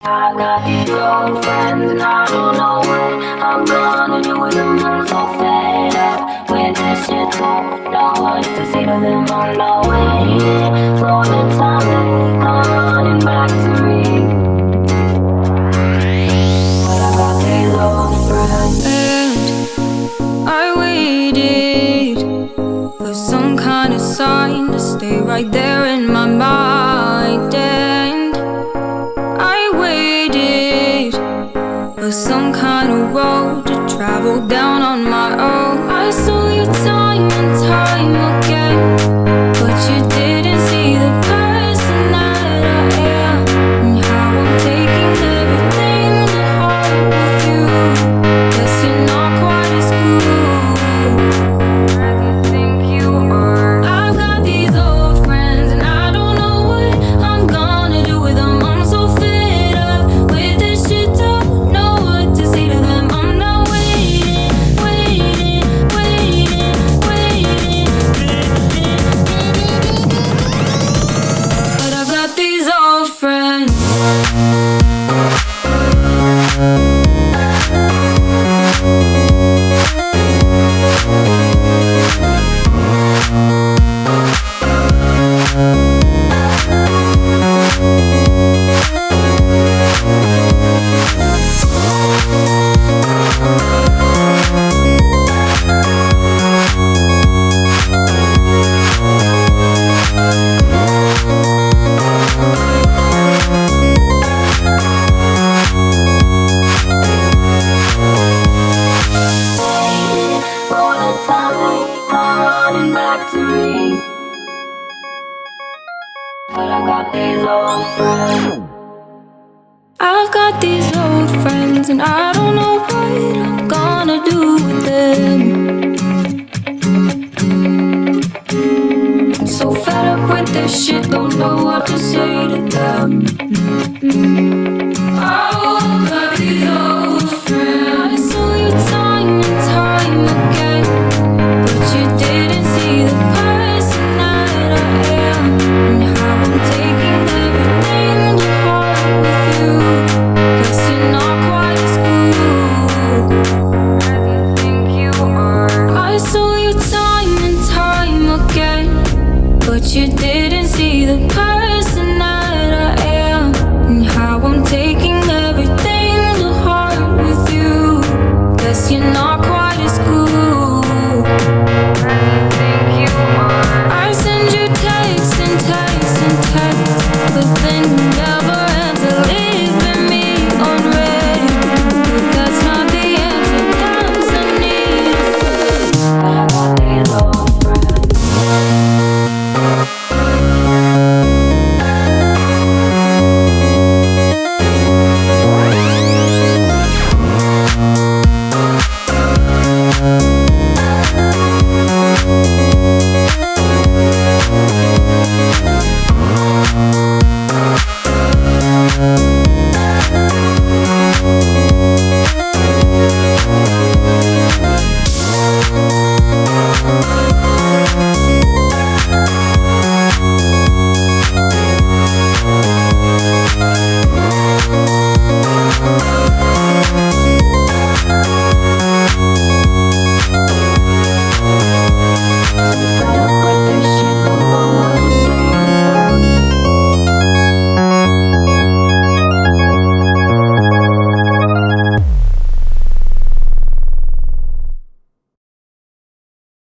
I got these old friends and I don't know what I'm gonna do with them. I'm so fed up with this shit. Don't know what to say to them. I'm not waiting for the time they come running back to me. But I got these old friends. And I waited for some kind of sign to stay right there in my mind. And I waited for some kind of road to travel down on my own. I saw you time and time again, but you didn't see the person that I am, and how I'm taking everything to heart with you. Guess you're not quite as cool as you think you are. I've got these old friends and I don't know what I'm gonna do with them. I'm so fed up with this shit, don't know what to say to them. I'm not waiting, waiting, waiting, waiting. But I've got these old friends. Waiting for the time they come running back to me. But I got these old friends. I've got these old friends and I don't know what I'm gonna do with them. I'm so fed up with this shit, don't know what to say to them. I've got these old friends. I saw you time and time again, but you didn't see the person that I am, and how I'm taking everything to heart with you. Guess you're not quite as cool as you think you are. I saw you time and time again, but you didn't see the person that I am, and how I'm taking everything to heart with you. Guess you're not quite as cool